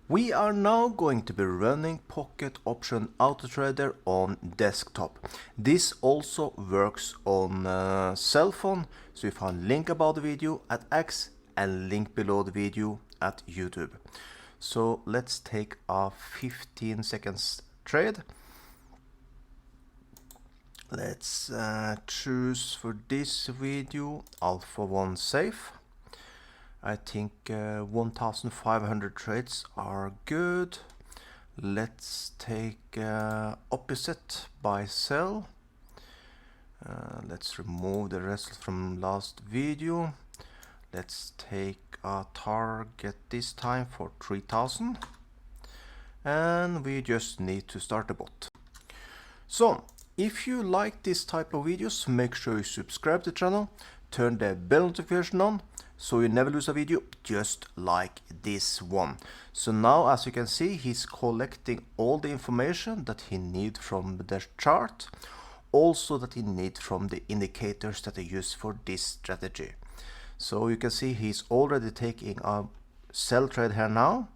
We are now going to be running Pocket Option AutoTrader on desktop. This also works on cell phone, so you find link about the video at X and link below the video at YouTube. So let's take a 15 seconds trade. Let's choose for this video Alpha 1 Safe. I think 1500 trades are good. Let's take opposite buy sell. Let's remove the rest from last video. Let's take a target this time for 3000, and we just need to start the bot. So if you like this type of videos, make sure you subscribe to the channel, turn the bell notification on so you never lose a video, just like this one. So now, as you can see, he's collecting all the information that he needs from the chart, also that he needs from the indicators that I use for this strategy. So you can see he's already taking a sell trade here now.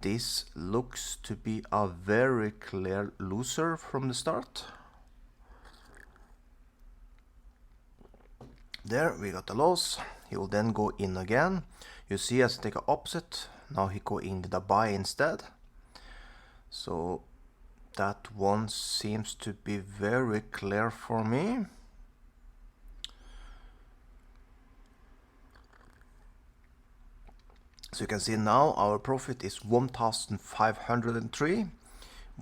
This looks to be a very clear loser from the start. There we got a loss. He will then go in again. You see, as I take an opposite, now he go in with a buy instead. So that one seems to be very clear for me. So you can see now our profit is 1503.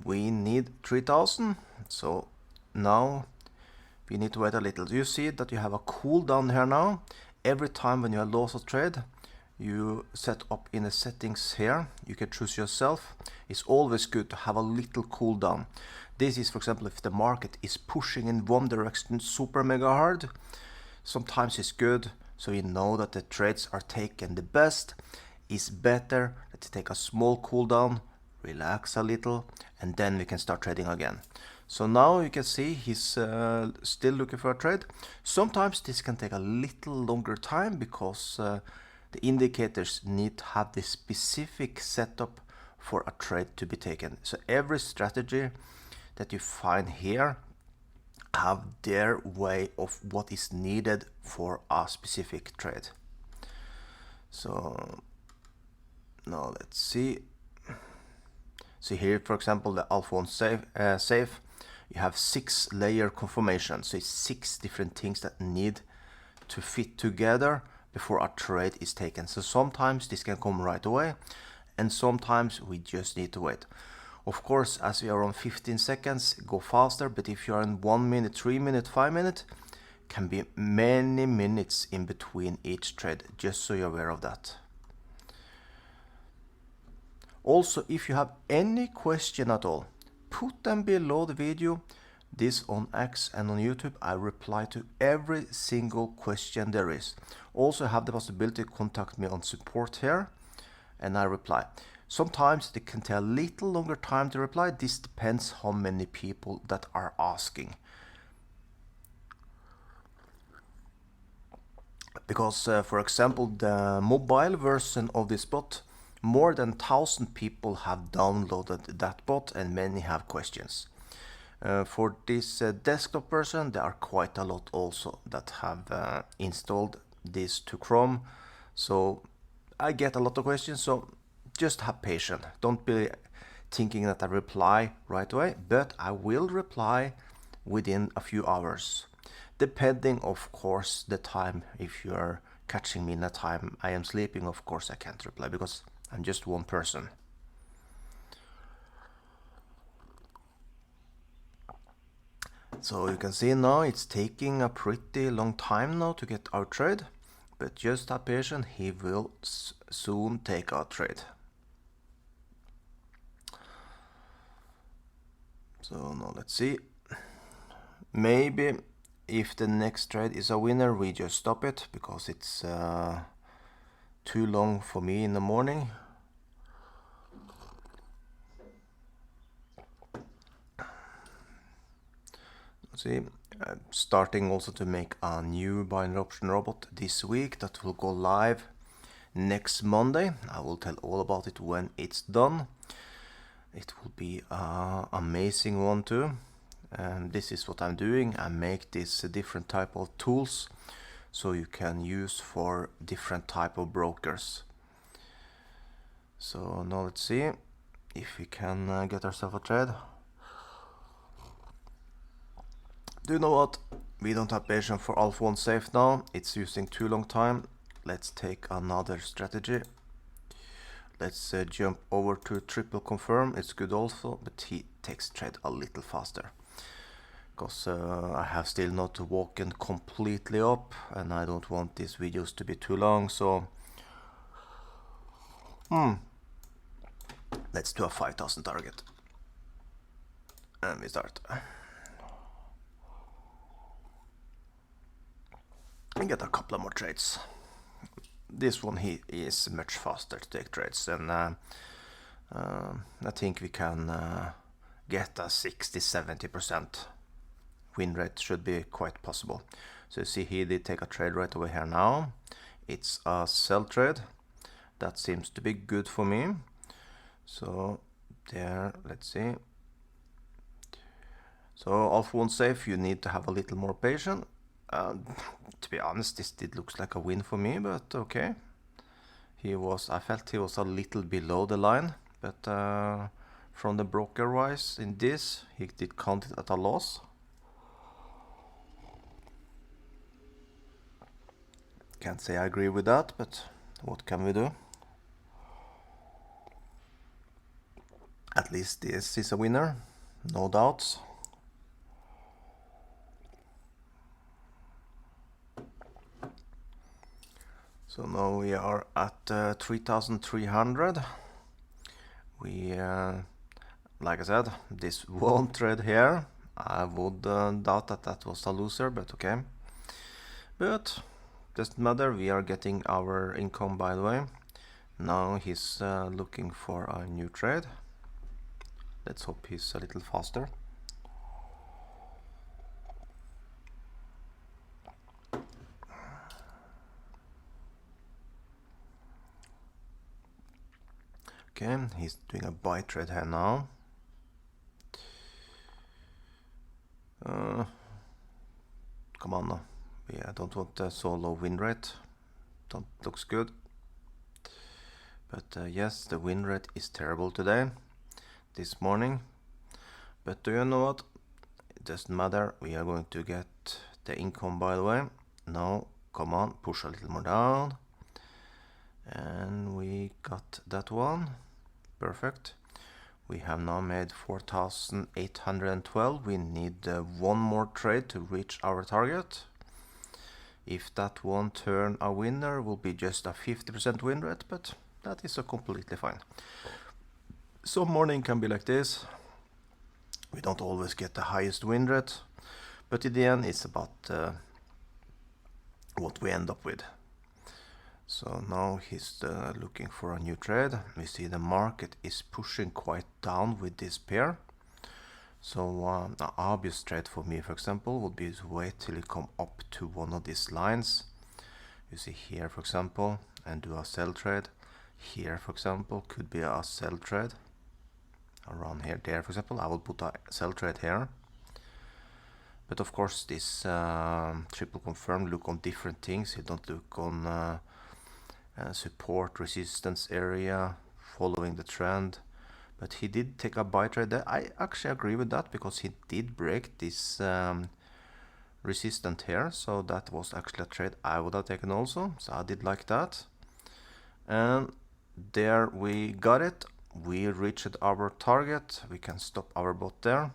We need 3000. So now we need to wait a little. You see that you have a cooldown here now. Every time when you have lost a trade, you set up in the settings here. You can choose yourself. It's always good to have a little cooldown. This is, for example, if the market is pushing in one direction super mega hard. Sometimes it's good, so you know that the trades are taken the best. It's better that you take a small cooldown, relax a little, and then we can start trading again. So now you can see he's still looking for a trade. Sometimes this can take a little longer time because the indicators need to have this specific setup for a trade to be taken. So every strategy that you find here have their way of what is needed for a specific trade. So now let's see. So here, for example, the Alpha 1 safe, you have 6 layer confirmation. So it's 6 different things that need to fit together before a trade is taken. So sometimes this can come right away, and sometimes we just need to wait. Of course, as we are on 15 seconds, go faster, but if you are in 1 minute, 3 minute, 5 minute, can be many minutes in between each trade, just so you're aware of that. Also, if you have any question at all, put them below the video. This on X and on YouTube, I reply to every single question there is. Also have the possibility to contact me on support here, and I reply. Sometimes it can take a little longer time to reply. This depends how many people that are asking. Because for example, the mobile version of this bot, more than 1000 people have downloaded that bot, and many have questions. For this desktop version, there are quite a lot also that have installed this to Chrome. So I get a lot of questions, so just have patience. Don't be thinking that I reply right away, but I will reply within a few hours. Depending, of course, the time. If you are catching me in a time I am sleeping, of course I can't reply because I'm just one person. So you can see now it's taking a pretty long time now to get our trade, but just have patience, he will soon take our trade. So now let's see. Maybe if the next trade is a winner, we just stop it because it's too long for me in the morning. See, I'm starting also to make a new binary option robot this week that will go live next Monday. I will tell all about it when it's done. It will be an amazing one too. And this is what I'm doing. I make this different type of tools so you can use for different type of brokers. So now let's see if we can get ourselves a trade. Do you know what? We don't have patience for Alpha 1 safe now. It's using too long time. Let's take another strategy. Let's jump over to triple confirm. It's good also, but he takes trade a little faster. Because I have still not woken completely up and I don't want these videos to be too long, so let's do a 5,000 target. And we start. And get a couple of more trades. This one he is much faster to take trades, and I think we can get a 60-70% win rate. Should be quite possible. So you see he did take a trade right over here now. It's a sell trade. That seems to be good for me. So there, let's see. So Alpha 1 safe, you need to have a little more patience. To be honest, this did looks like a win for me, but okay. I felt he was a little below the line, but from the broker wise in this, he did count it at a loss. Can't say I agree with that, but what can we do? At least this is a winner, no doubts. So now we are at 3,300. We, like I said, this one trade here, I would doubt that that was a loser, but okay. But doesn't matter, we are getting our income by the way. Now he's looking for a new trade. Let's hope he's a little faster. Okay, he's doing a buy trade here now. Come on now. I don't want a so low win rate. Don't looks good. But yes, the win rate is terrible today, this morning. But do you know what? It doesn't matter. We are going to get the income by the way. Now, come on, push a little more down. And we got that one. Perfect. We have now made 4,812. We need one more trade to reach our target. If that one turn a winner, will be just a 50% win rate, but that is completely fine. Some morning can be like this. We don't always get the highest win rate, but in the end it's about what we end up with. So now he's looking for a new trade. We see the market is pushing quite down with this pair. So an obvious trade for me, for example, would be to wait till it come up to one of these lines. You see here, for example, and do a sell trade. Here, for example, could be a sell trade. Around here, there, for example, I will put a sell trade here. But of course, this triple confirm look on different things. You don't look on support, resistance area, following the trend. But he did take a buy trade there. I actually agree with that because he did break this resistance here. So that was actually a trade I would have taken also. So I did like that. And there we got it. We reached our target. We can stop our bot there.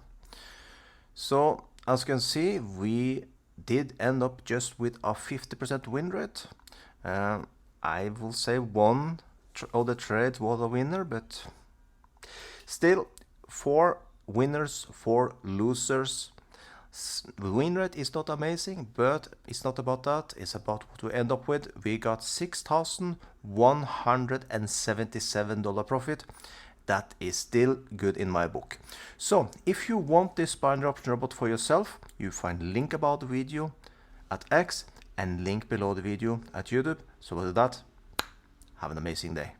So as you can see, we did end up just with a 50% win rate. I will say one of the trades was a winner, but still 4 winners, 4 losers. The win rate is not amazing, but it's not about that. It's about what we end up with. We got $6,177 profit. That is still good in my book. So if you want this binary option robot for yourself, you find link about the video at X and link below the video at YouTube. So with that, Have an amazing day.